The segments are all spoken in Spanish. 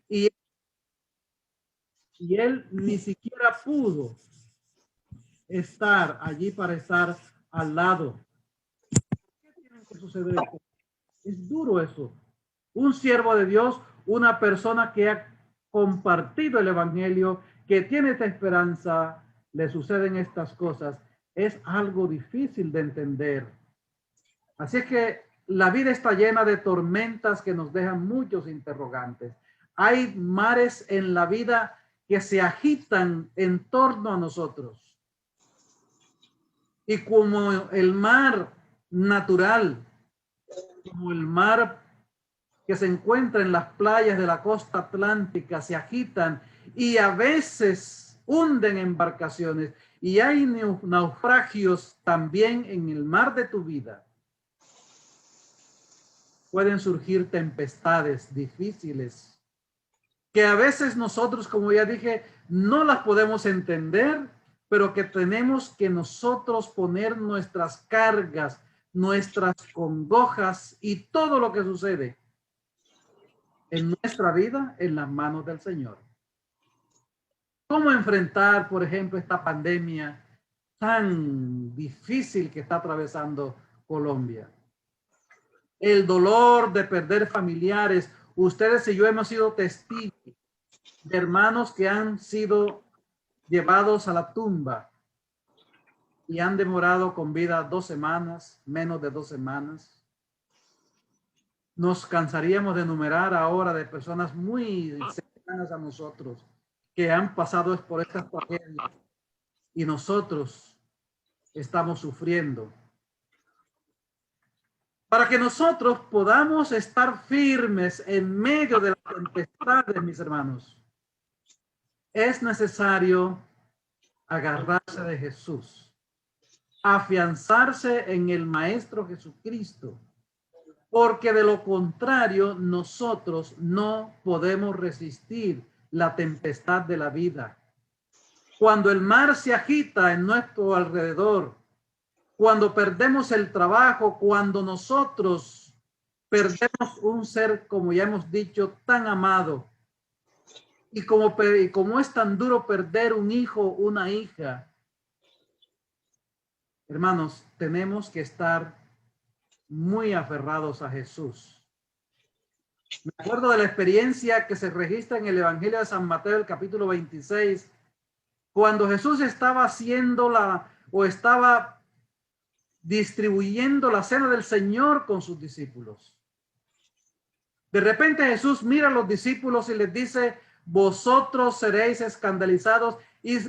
y, y él ni siquiera pudo estar allí para estar al lado. ¿Qué tiene que suceder? Es duro eso. Un siervo de Dios, una persona que ha compartido el evangelio, que tiene esta esperanza, le suceden estas cosas. Es algo difícil de entender. Así es que la vida está llena de tormentas que nos dejan muchos interrogantes. Hay mares en la vida que se agitan en torno a nosotros. Y como el mar natural, como el mar que se encuentra en las playas de la costa atlántica, se agitan y a veces hunden embarcaciones. Y hay naufragios también en el mar de tu vida. Pueden surgir tempestades difíciles que a veces nosotros, como ya dije, no las podemos entender, pero que tenemos que nosotros poner nuestras cargas, nuestras congojas y todo lo que sucede en nuestra vida en las manos del Señor. ¿Cómo enfrentar, por ejemplo, esta pandemia tan difícil que está atravesando Colombia? El dolor de perder familiares. Ustedes y yo hemos sido testigos de hermanos que han sido llevados a la tumba y han demorado con vida 2 semanas, menos de 2 semanas. Nos cansaríamos de enumerar ahora de personas muy cercanas a nosotros que han pasado por estas tragedias y nosotros estamos sufriendo. Para que nosotros podamos estar firmes en medio de las tempestades, mis hermanos, es necesario agarrarse de Jesús, afianzarse en el Maestro Jesucristo, porque de lo contrario nosotros no podemos resistir la tempestad de la vida. Cuando el mar se agita en nuestro alrededor, cuando perdemos el trabajo, cuando nosotros perdemos un ser, como ya hemos dicho, tan amado, y como es tan duro perder un hijo, una hija, hermanos, tenemos que estar muy aferrados a Jesús. Me acuerdo de la experiencia que se registra en el Evangelio de San Mateo, el capítulo 26, cuando Jesús estaba haciendo estaba distribuyendo la cena del Señor con sus discípulos. De repente Jesús mira a los discípulos y les dice: vosotros seréis escandalizados y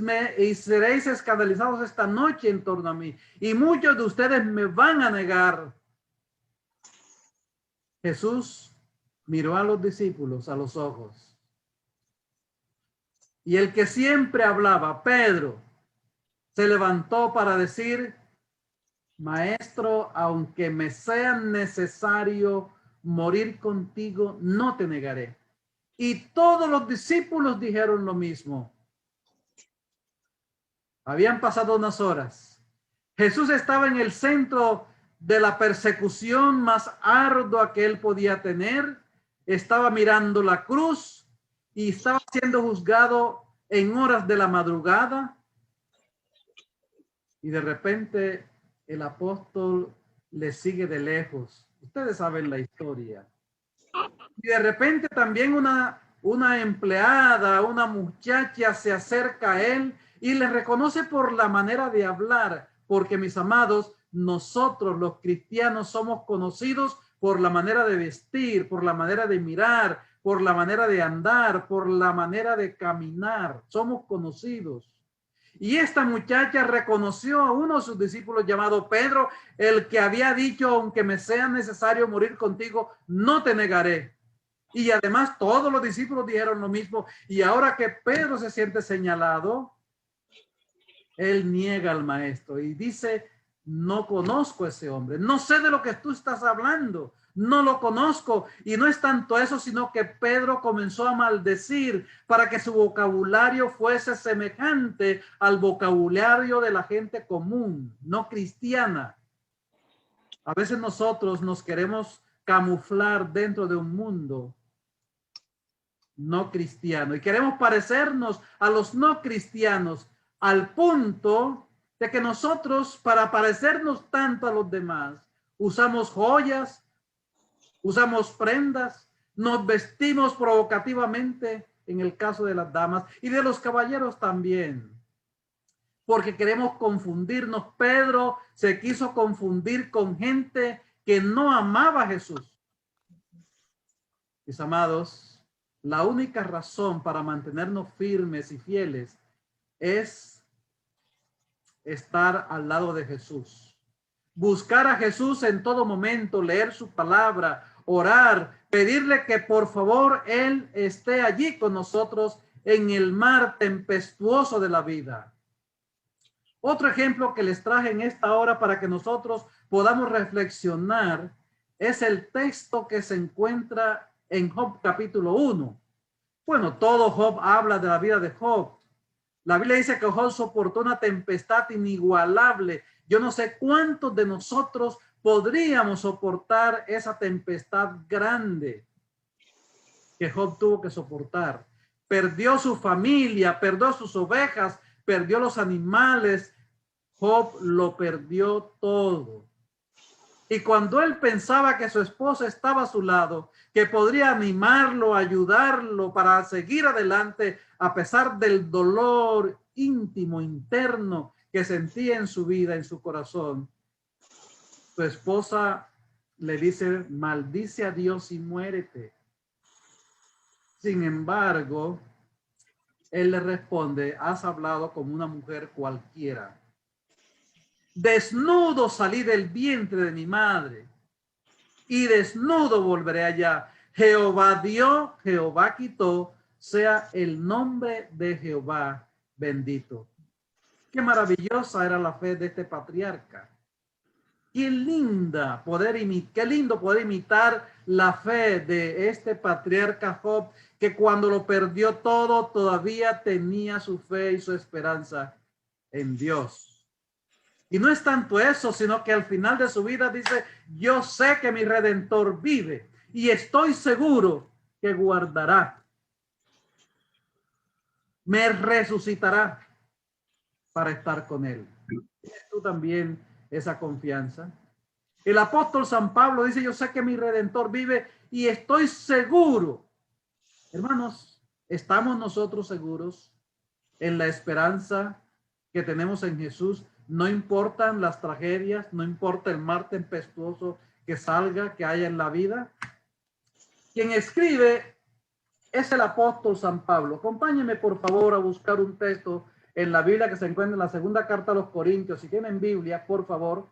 seréis escandalizados esta noche en torno a mí, y muchos de ustedes me van a negar. Jesús miró a los discípulos a los ojos, y el que siempre hablaba, Pedro, se levantó para decir: Maestro, aunque me sea necesario morir contigo, no te negaré. Y todos los discípulos dijeron lo mismo. Habían pasado unas horas. Jesús estaba en el centro de la persecución más ardua que él podía tener. Estaba mirando la cruz y estaba siendo juzgado en horas de la madrugada. Y de repente el apóstol le sigue de lejos. Ustedes saben la historia. Y de repente también una empleada, una muchacha se acerca a él y le reconoce por la manera de hablar, porque mis amados, nosotros los cristianos somos conocidos por la manera de vestir, por la manera de mirar, por la manera de andar, por la manera de caminar. Somos conocidos. Y esta muchacha reconoció a uno de sus discípulos llamado Pedro, el que había dicho: aunque me sea necesario morir contigo, no te negaré. Y además todos los discípulos dijeron lo mismo. Y ahora que Pedro se siente señalado, él niega al maestro y dice: no conozco a ese hombre, no sé de lo que tú estás hablando, no lo conozco. Y no es tanto eso, sino que Pedro comenzó a maldecir para que su vocabulario fuese semejante al vocabulario de la gente común, no cristiana. A veces nosotros nos queremos camuflar dentro de un mundo no cristiano. Y queremos parecernos a los no cristianos al punto de que nosotros, para parecernos tanto a los demás, usamos joyas, usamos prendas, nos vestimos provocativamente, en el caso de las damas y de los caballeros también, porque queremos confundirnos. Pedro se quiso confundir con gente que no amaba a Jesús. Mis amados, la única razón para mantenernos firmes y fieles es estar al lado de Jesús. Buscar a Jesús en todo momento, leer su palabra, orar, pedirle que por favor Él esté allí con nosotros en el mar tempestuoso de la vida. Otro ejemplo que les traje en esta hora para que nosotros podamos reflexionar es el texto que se encuentra en Job capítulo 1. Bueno, todo Job habla de la vida de Job. La Biblia dice que Job soportó una tempestad inigualable. Yo no sé cuántos de nosotros podríamos soportar esa tempestad grande que Job tuvo que soportar. Perdió su familia, perdió sus ovejas, perdió los animales. Job lo perdió todo. Y cuando él pensaba que su esposa estaba a su lado, que podría animarlo, ayudarlo para seguir adelante, a pesar del dolor íntimo, interno que sentía en su vida, en su corazón, su esposa le dice: maldice a Dios y muérete. Sin embargo, él le responde: has hablado como una mujer cualquiera. Desnudo salí del vientre de mi madre, y desnudo volveré allá. Jehová dio, Jehová quitó, sea el nombre de Jehová bendito. Qué maravillosa era la fe de este patriarca. Qué lindo poder imitar la fe de este patriarca Job, que cuando lo perdió todo todavía tenía su fe y su esperanza en Dios. Y no es tanto eso, sino que al final de su vida dice: yo sé que mi Redentor vive y estoy seguro que guardará, me resucitará para estar con él. ¿Tienes tú también esa confianza? El apóstol San Pablo dice: yo sé que mi Redentor vive y estoy seguro. Hermanos, ¿estamos nosotros seguros en la esperanza que tenemos en Jesús? No importan las tragedias, no importa el mar tempestuoso que salga, que haya en la vida. Quien escribe es el apóstol San Pablo. Acompáñenme por favor a buscar un texto en la Biblia que se encuentra en la segunda carta a los Corintios. Si tienen Biblia, por favor,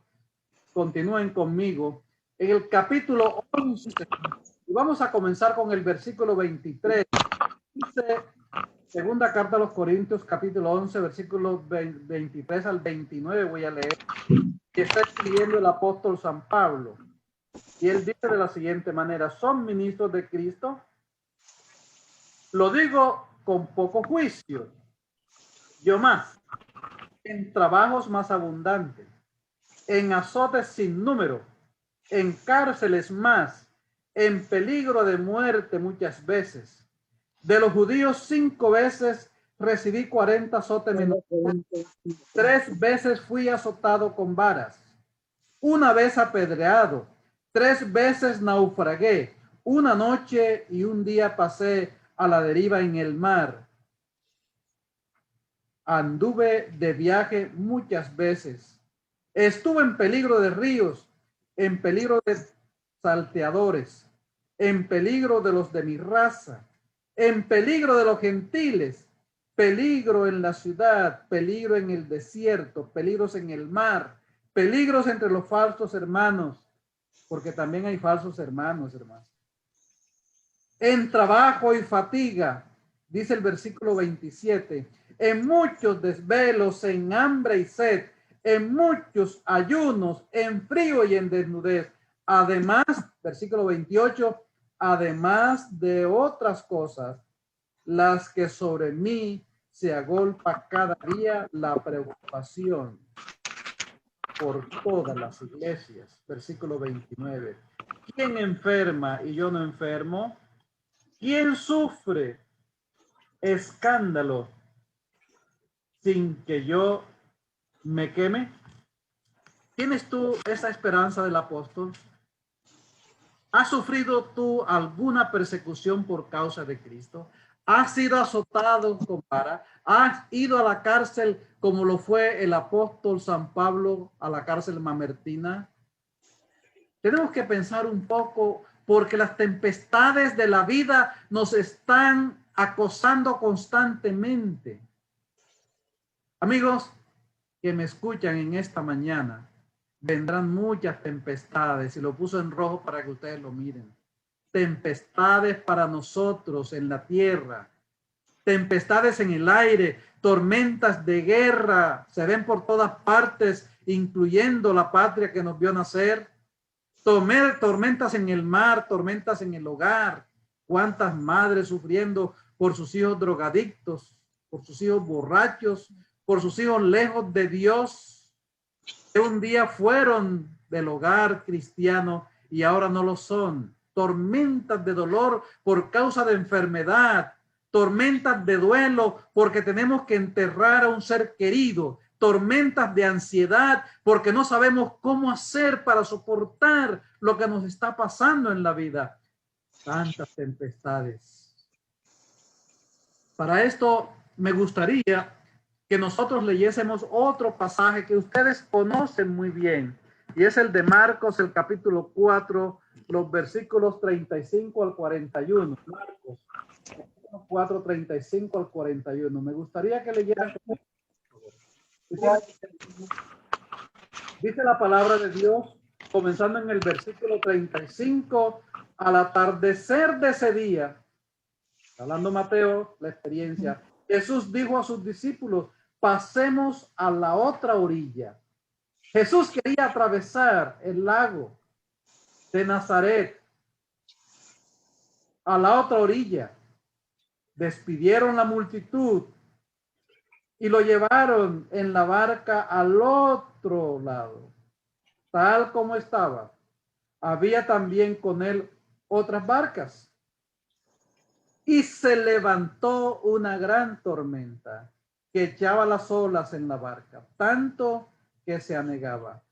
continúen conmigo. En el capítulo 11, y vamos a comenzar con el versículo 23. Dice, segunda carta a los Corintios, capítulo 11, versículos 23 al 29, voy a leer, que está escribiendo el apóstol San Pablo. Y él dice de la siguiente manera: ¿son ministros de Cristo? Lo digo con poco juicio. Yo más, en trabajos más abundantes, en azotes sin número, en cárceles más, en peligro de muerte muchas veces. De los judíos 5 veces recibí 40 azotes menos. 3 veces fui azotado con varas, 1 vez apedreado, 3 veces naufragué, 1 noche y 1 día pasé a la deriva en el mar. Anduve de viaje muchas veces. Estuve en peligro de ríos, en peligro de salteadores, en peligro de los de mi raza, en peligro de los gentiles, peligro en la ciudad, peligro en el desierto, peligros en el mar, peligros entre los falsos hermanos, porque también hay falsos hermanos, hermanos. En trabajo y fatiga, dice el versículo 27, en muchos desvelos, en hambre y sed, en muchos ayunos, en frío y en desnudez. Además, versículo 28, además de otras cosas, las que sobre mí se agolpa cada día la preocupación por todas las iglesias. Versículo 29. ¿Quién enferma y yo no enfermo? ¿Quién sufre escándalo sin que yo me queme? ¿Tienes tú esa esperanza del apóstol? ¿Has sufrido tú alguna persecución por causa de Cristo? ¿Has sido azotado con vara? ¿Has ido a la cárcel como lo fue el apóstol San Pablo a la cárcel mamertina? Tenemos que pensar un poco porque las tempestades de la vida nos están acosando constantemente. Amigos que me escuchan en esta mañana, vendrán muchas tempestades, y lo puso en rojo para que ustedes lo miren. Tempestades para nosotros en la tierra, tempestades en el aire, tormentas de guerra, se ven por todas partes, incluyendo la patria que nos vio nacer. Tormentas en el mar, tormentas en el hogar. Cuántas madres sufriendo por sus hijos drogadictos, por sus hijos borrachos, por sus hijos lejos de Dios, que un día fueron del hogar cristiano y ahora no lo son. Tormentas de dolor por causa de enfermedad, tormentas de duelo porque tenemos que enterrar a un ser querido, tormentas de ansiedad porque no sabemos cómo hacer para soportar lo que nos está pasando en la vida. Tantas tempestades. Para esto me gustaría que nosotros leyésemos otro pasaje que ustedes conocen muy bien, y es el de Marcos, el capítulo 4, los versículos 35 al 41. Marcos 4, 35 al 41. Me gustaría que leyeran. Dice la palabra de Dios, comenzando en el versículo 35, al atardecer de ese día, hablando Mateo, la experiencia, Jesús dijo a sus discípulos, pasemos a la otra orilla. Jesús quería atravesar el lago de Nazaret a la otra orilla. Despidieron la multitud y lo llevaron en la barca al otro lado, tal como estaba. Había también con él otras barcas. Y se levantó una gran tormenta que echaba las olas en la barca, tanto que se anegaba.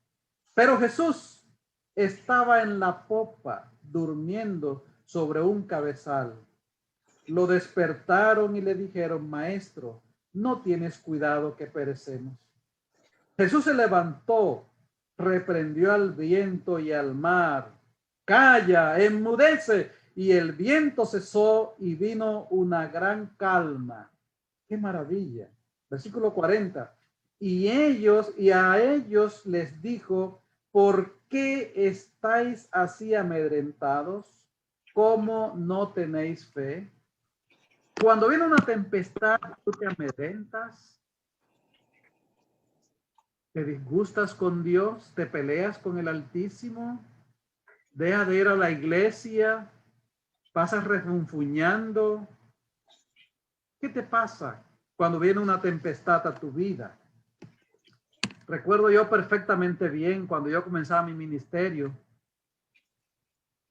Pero Jesús estaba en la popa, durmiendo sobre un cabezal. Lo despertaron y le dijeron, Maestro, ¿no tienes cuidado que perecemos? Jesús se levantó, reprendió al viento y al mar. Calla, enmudece. Y el viento cesó y vino una gran calma. ¡Qué maravilla! Versículo 40. Y a ellos les dijo, ¿por qué estáis así amedrentados? ¿Cómo no tenéis fe? Cuando viene una tempestad, ¿tú te amedrentas? ¿Te disgustas con Dios? ¿Te peleas con el Altísimo? ¿Deja de ir a la iglesia? ¿Pasas refunfuñando? ¿Qué te pasa cuando viene una tempestad a tu vida? Recuerdo yo perfectamente bien cuando yo comenzaba mi ministerio.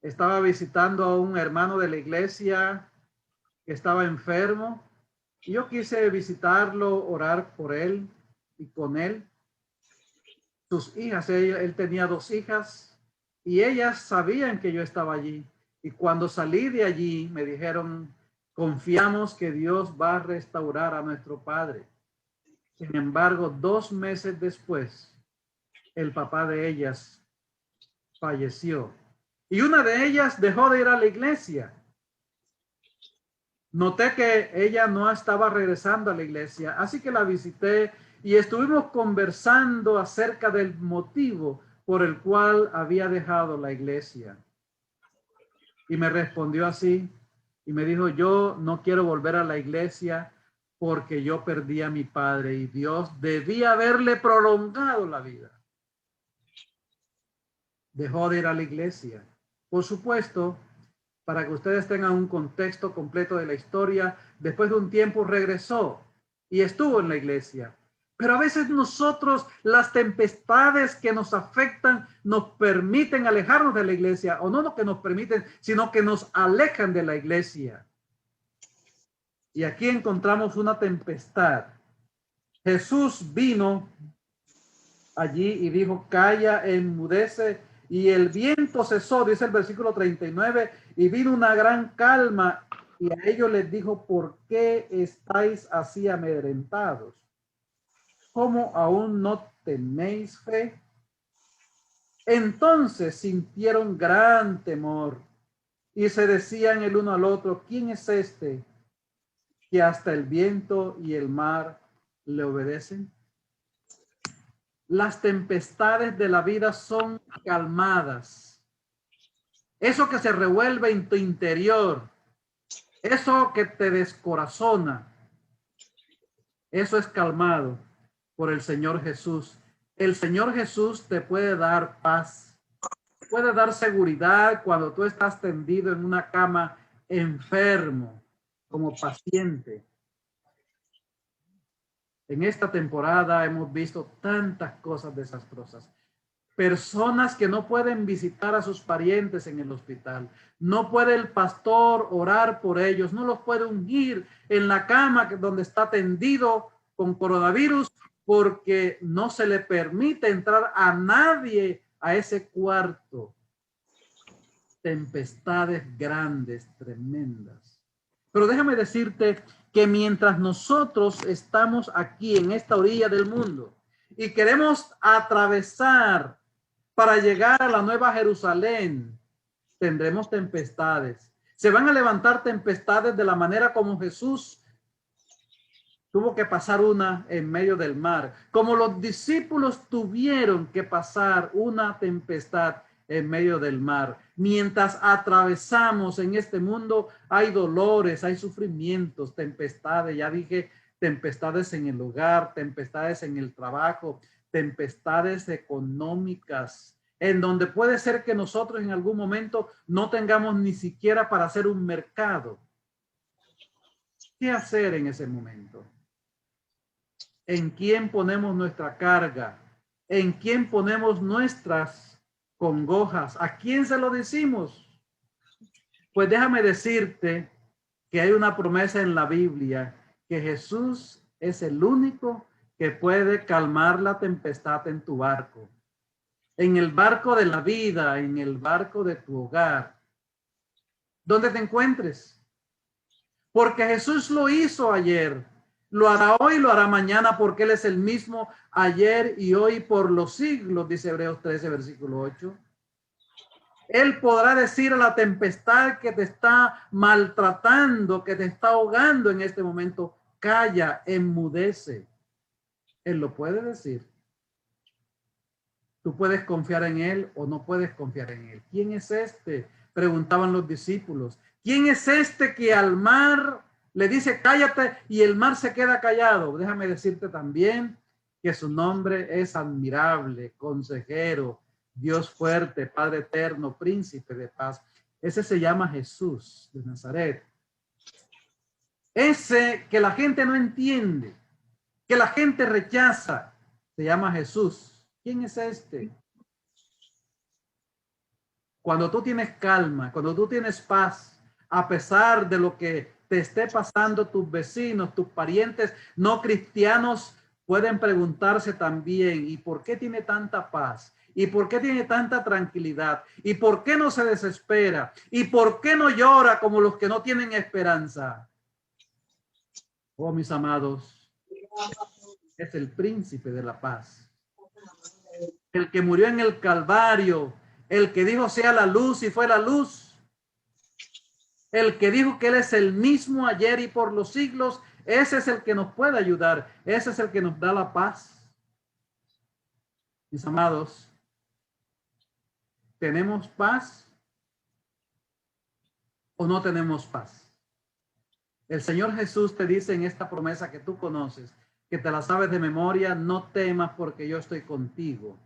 Estaba visitando a un hermano de la iglesia que estaba enfermo y yo quise visitarlo, orar por él y con él. Sus hijas, él tenía 2 hijas y ellas sabían que yo estaba allí. Y cuando salí de allí me dijeron, confiamos que Dios va a restaurar a nuestro padre. Sin embargo, 2 meses después, el papá de ellas falleció. Y una de ellas dejó de ir a la iglesia. Noté que ella no estaba regresando a la iglesia, así que la visité y estuvimos conversando acerca del motivo por el cual había dejado la iglesia. Y me respondió así y me dijo, yo no quiero volver a la iglesia porque yo perdí a mi padre y Dios debía haberle prolongado la vida. Dejó de ir a la iglesia. Por supuesto, para que ustedes tengan un contexto completo de la historia, después de un tiempo regresó y estuvo en la iglesia. Pero a veces nosotros, las tempestades que nos afectan, nos permiten alejarnos de la iglesia, o no lo que nos permiten, sino que nos alejan de la iglesia. Y aquí encontramos una tempestad. Jesús vino allí y dijo, calla, enmudece, y el viento cesó, dice el versículo 39, y vino una gran calma, y a ellos les dijo, ¿por qué estáis así amedrentados? ¿Cómo aún no tenéis fe? Entonces sintieron gran temor y se decían el uno al otro, ¿quién es este que hasta el viento y el mar le obedecen? Las tempestades de la vida son calmadas. Eso que se revuelve en tu interior, eso que te descorazona, eso es calmado por el Señor Jesús. El Señor Jesús te puede dar paz, puede dar seguridad cuando tú estás tendido en una cama enfermo, como paciente. En esta temporada hemos visto tantas cosas desastrosas. Personas que no pueden visitar a sus parientes en el hospital. No puede el pastor orar por ellos. No los puede ungir en la cama donde está tendido con coronavirus porque no se le permite entrar a nadie a ese cuarto. Tempestades grandes, tremendas. Pero déjame decirte que mientras nosotros estamos aquí en esta orilla del mundo y queremos atravesar para llegar a la Nueva Jerusalén, tendremos tempestades. Se van a levantar tempestades de la manera como Jesús tuvo que pasar una en medio del mar, como los discípulos tuvieron que pasar una tempestad en medio del mar. Mientras atravesamos en este mundo, hay dolores, hay sufrimientos, tempestades, ya dije, tempestades en el hogar, tempestades en el trabajo, tempestades económicas, en donde puede ser que nosotros en algún momento no tengamos ni siquiera para hacer un mercado. ¿Qué hacer en ese momento? ¿En quién ponemos nuestra carga? ¿En quién ponemos nuestras congojas? ¿A quién se lo decimos? Pues déjame decirte que hay una promesa en la Biblia que Jesús es el único que puede calmar la tempestad en tu barco, en el barco de la vida, en el barco de tu hogar, donde te encuentres. Porque Jesús lo hizo ayer, lo hará hoy, lo hará mañana, porque Él es el mismo ayer y hoy por los siglos, dice Hebreos 13, versículo 8. Él podrá decir a la tempestad que te está maltratando, que te está ahogando en este momento, calla, enmudece. Él lo puede decir. Tú puedes confiar en Él o no puedes confiar en Él. ¿Quién es este? Preguntaban los discípulos. ¿Quién es este que al mar le dice cállate y el mar se queda callado? Déjame decirte también que su nombre es admirable, consejero, Dios fuerte, Padre eterno, príncipe de paz. Ese se llama Jesús de Nazaret. Ese que la gente no entiende, que la gente rechaza, se llama Jesús. ¿Quién es este? Cuando tú tienes calma, cuando tú tienes paz, a pesar de lo que te esté pasando, tus vecinos, tus parientes no cristianos pueden preguntarse también, ¿y por qué tiene tanta paz? ¿Y por qué tiene tanta tranquilidad? ¿Y por qué no se desespera? ¿Y por qué no llora como los que no tienen esperanza? Oh, mis amados, es el príncipe de la paz. El que murió en el Calvario, el que dijo sea la luz y fue la luz, el que dijo que Él es el mismo ayer y por los siglos, ese es el que nos puede ayudar, ese es el que nos da la paz. Mis amados, ¿tenemos paz o no tenemos paz? El Señor Jesús te dice en esta promesa que tú conoces, que te la sabes de memoria, no temas porque yo estoy contigo.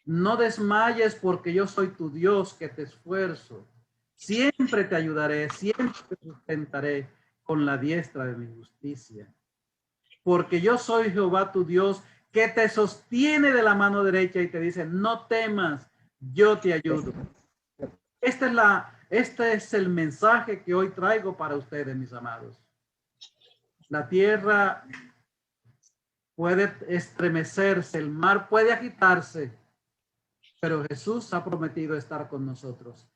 No desmayes porque yo soy tu Dios que te esfuerzo. Siempre te ayudaré, siempre te sustentaré con la diestra de mi justicia. porque yo soy Jehová tu Dios, que te sostiene de la mano derecha y te dice, no temas, yo te ayudo. Este es el mensaje que hoy traigo para ustedes, mis amados. La tierra puede estremecerse, el mar puede agitarse, pero Jesús ha prometido estar con nosotros.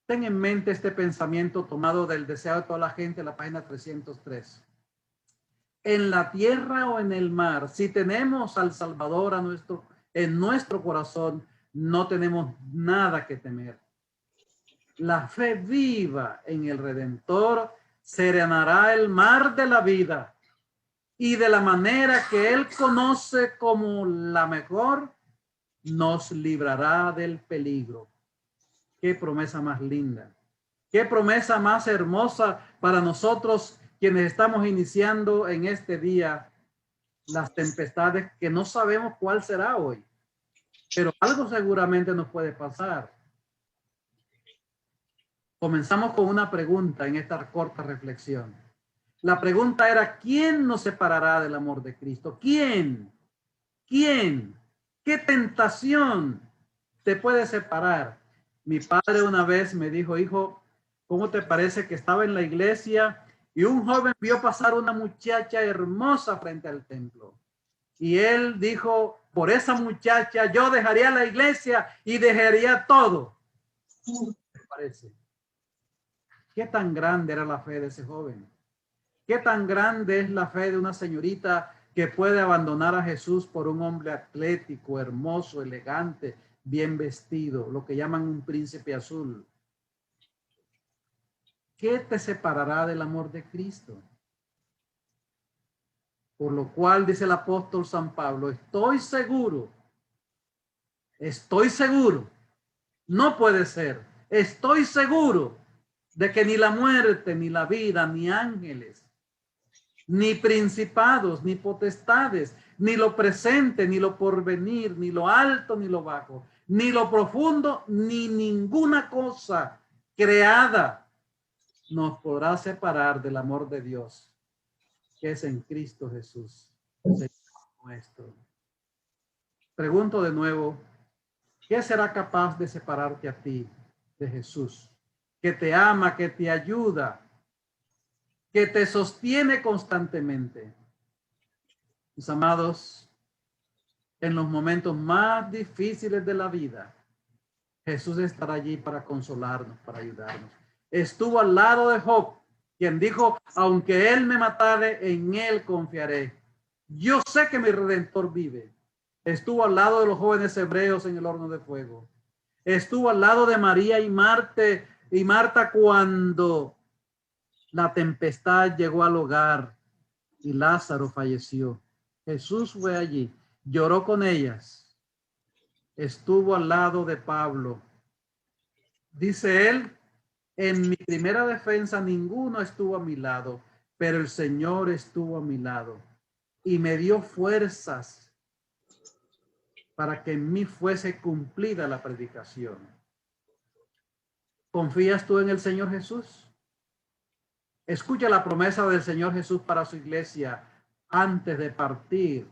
Ten en mente este pensamiento tomado del Deseo de toda la gente, la página 303. En la tierra o en el mar, si tenemos al Salvador en nuestro corazón, no tenemos nada que temer. La fe viva en el Redentor serenará el mar de la vida y de la manera que Él conoce como la mejor, nos librará del peligro. Qué promesa más linda. Qué promesa más hermosa para nosotros quienes estamos iniciando en este día las tempestades que no sabemos cuál será hoy. Pero algo seguramente nos puede pasar. Comenzamos con una pregunta en esta corta reflexión. La pregunta era, ¿quién nos separará del amor de Cristo? ¿Quién? ¿Quién? ¿Qué tentación te puede separar? Mi padre una vez me dijo, hijo, ¿cómo te parece que estaba en la iglesia y un joven vio pasar una muchacha hermosa frente al templo? Y él dijo, por esa muchacha yo dejaría la iglesia y dejaría todo. ¿Qué te parece? ¿Qué tan grande era la fe de ese joven? ¿Qué tan grande es la fe de una señorita que puede abandonar a Jesús por un hombre atlético, hermoso, elegante, bien vestido, lo que llaman un príncipe azul? ¿Qué te separará del amor de Cristo? Por lo cual, dice el apóstol San Pablo, estoy seguro, no puede ser, estoy seguro de que ni la muerte, ni la vida, ni ángeles, ni principados, ni potestades, ni lo presente, ni lo porvenir, ni lo alto, ni lo bajo, ni lo profundo, ni ninguna cosa creada nos podrá separar del amor de Dios, que es en Cristo Jesús, Señor nuestro. Pregunto de nuevo, ¿qué será capaz de separarte a ti de Jesús, que te ama, que te ayuda, que te sostiene constantemente? Mis amados, en los momentos más difíciles de la vida, Jesús estará allí para consolarnos, para ayudarnos. Estuvo al lado de Job, quien dijo, aunque él me matare, en él confiaré. Yo sé que mi Redentor vive. Estuvo al lado de los jóvenes hebreos en el horno de fuego. Estuvo al lado de María y Marta cuando la tempestad llegó al hogar y Lázaro falleció. Jesús fue allí, lloró con ellas, estuvo al lado de Pablo. Dice él, en mi primera defensa ninguno estuvo a mi lado, pero el Señor estuvo a mi lado y me dio fuerzas para que en mí fuese cumplida la predicación. ¿Confías tú en el Señor Jesús? Escucha la promesa del Señor Jesús para su iglesia antes de partir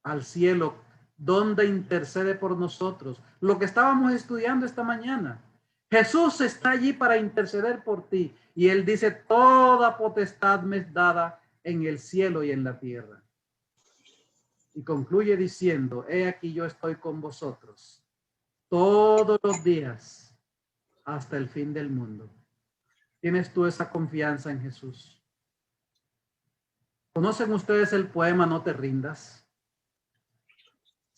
al cielo, donde intercede por nosotros. Lo que estábamos estudiando esta mañana. Jesús está allí para interceder por ti. Y él dice, toda potestad me es dada en el cielo y en la tierra. Y concluye diciendo, he aquí yo estoy con vosotros todos los días hasta el fin del mundo. ¿Tienes tú esa confianza en Jesús? ¿Conocen ustedes el poema No te rindas?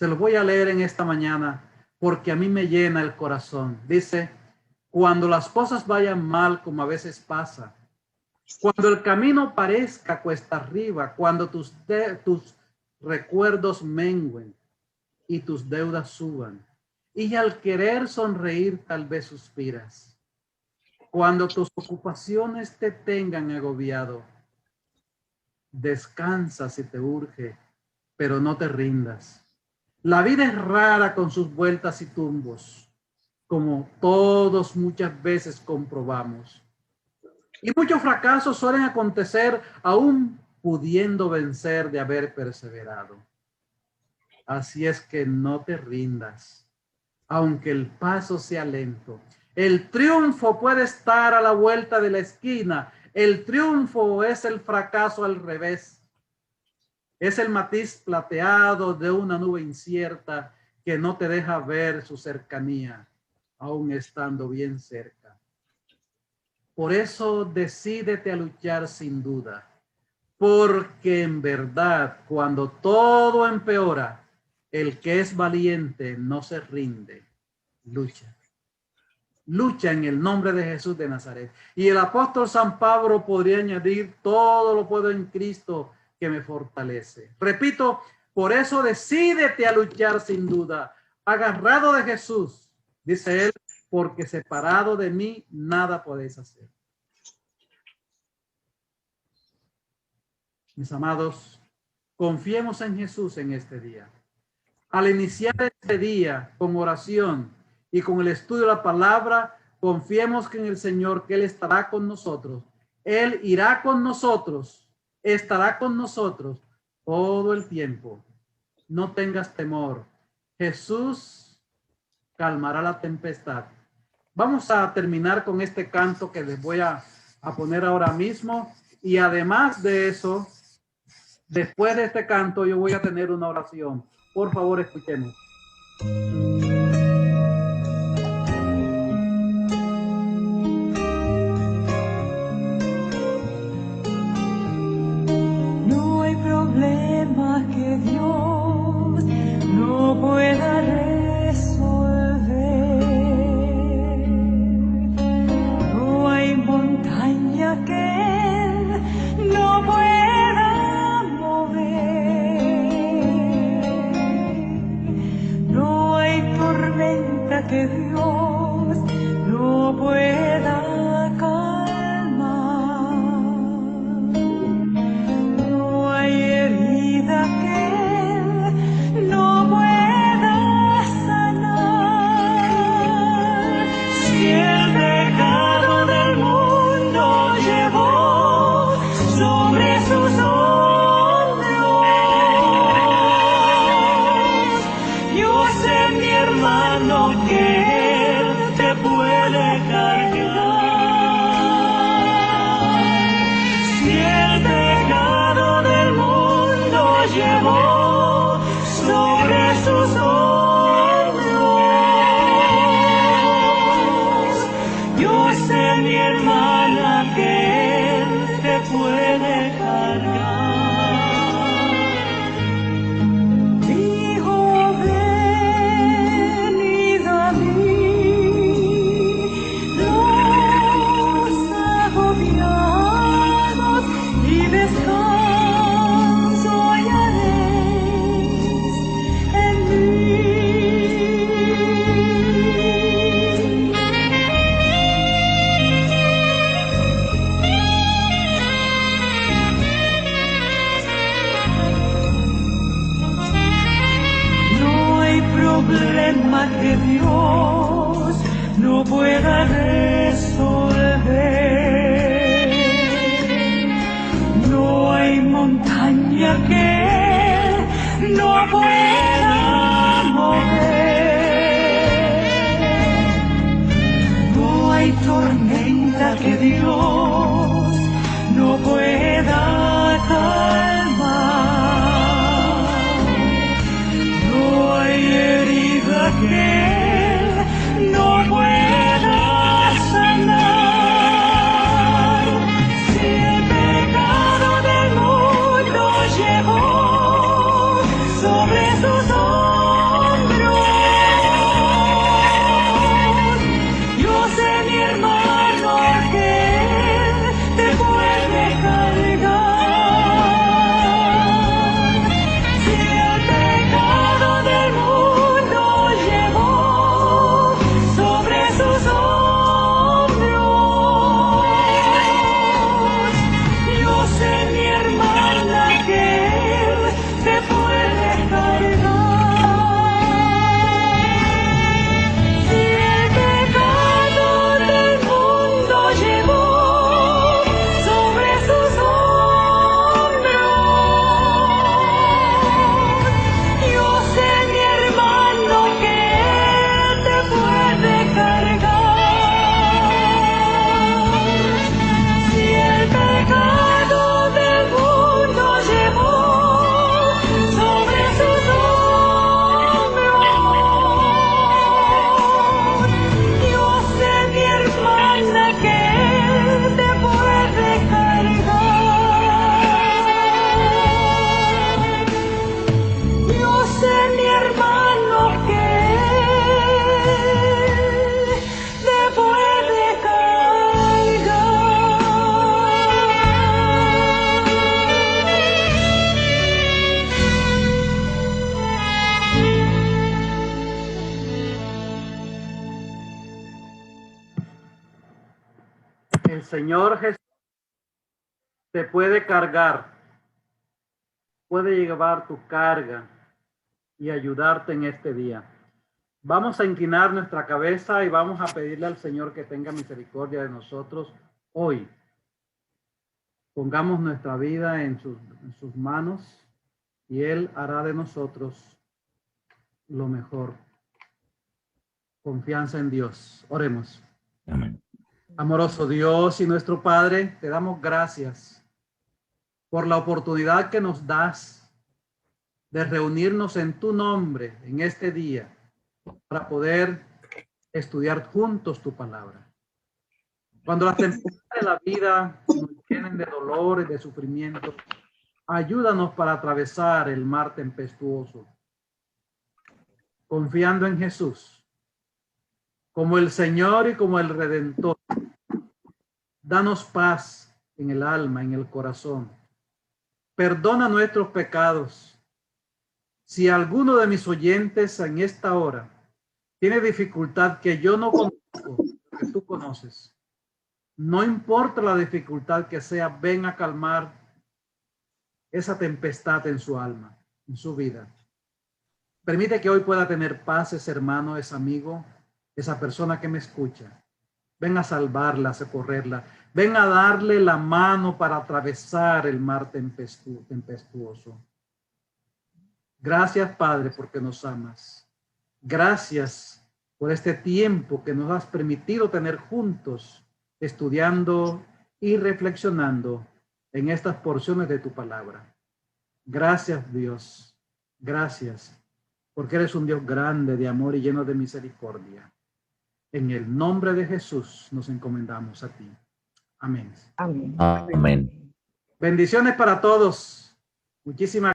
Se lo voy a leer en esta mañana porque a mí me llena el corazón. Dice, cuando las cosas vayan mal, como a veces pasa, cuando el camino parezca cuesta arriba, cuando tus recuerdos mengüen y tus deudas suban, y al querer sonreír tal vez suspiras, cuando tus ocupaciones te tengan agobiado, descansa si te urge, pero no te rindas. La vida es rara con sus vueltas y tumbos, como todos muchas veces comprobamos. Y muchos fracasos suelen acontecer aún pudiendo vencer de haber perseverado. Así es que no te rindas, aunque el paso sea lento. El triunfo puede estar a la vuelta de la esquina. El triunfo es el fracaso al revés. Es el matiz plateado de una nube incierta que no te deja ver su cercanía, aún estando bien cerca. Por eso decídete a luchar sin duda, porque en verdad, cuando todo empeora, el que es valiente no se rinde, lucha. Lucha en el nombre de Jesús de Nazaret. Y el apóstol San Pablo podría añadir, todo lo puedo en Cristo que me fortalece. Repito, por eso decídete a luchar sin duda, agarrado de Jesús, dice él, porque separado de mí nada podéis hacer. Mis amados, confiemos en Jesús en este día. Al iniciar este día con oración y con el estudio de la palabra, confiemos que en el Señor, que Él estará con nosotros. Él irá con nosotros, estará con nosotros todo el tiempo. No tengas temor. Jesús calmará la tempestad. Vamos a terminar con este canto que les voy a poner ahora mismo. Y además de eso, después de este canto, yo voy a tener una oración. Por favor, escuchemos. No hay problema que Dios no pueda resolver. No hay montaña que Él no pueda mover. No hay Señor Jesús te puede cargar, puede llevar tu carga y ayudarte en este día. Vamos a inclinar nuestra cabeza y vamos a pedirle al Señor que tenga misericordia de nosotros hoy. Pongamos nuestra vida en sus manos y Él hará de nosotros lo mejor. Confianza en Dios. Oremos. Amén. Amoroso Dios y nuestro Padre, te damos gracias por la oportunidad que nos das de reunirnos en tu nombre en este día para poder estudiar juntos tu palabra. Cuando las tempestades de la vida nos llenen de dolor y de sufrimiento, ayúdanos para atravesar el mar tempestuoso, confiando en Jesús como el Señor y como el Redentor. Danos paz en el alma, en el corazón. Perdona nuestros pecados. Si alguno de mis oyentes en esta hora tiene dificultad que yo no conozco, que tú conoces, no importa la dificultad que sea, ven a calmar esa tempestad en su alma, en su vida. Permite que hoy pueda tener paz ese hermano, ese amigo, esa persona que me escucha. Ven a salvarla, a socorrerla. Ven a darle la mano para atravesar el mar tempestuoso. Gracias, Padre, porque nos amas. Gracias por este tiempo que nos has permitido tener juntos, estudiando y reflexionando en estas porciones de tu palabra. Gracias, Dios. Gracias, porque eres un Dios grande de amor y lleno de misericordia. En el nombre de Jesús nos encomendamos a ti. Amén. Amén. Bendiciones para todos. Muchísimas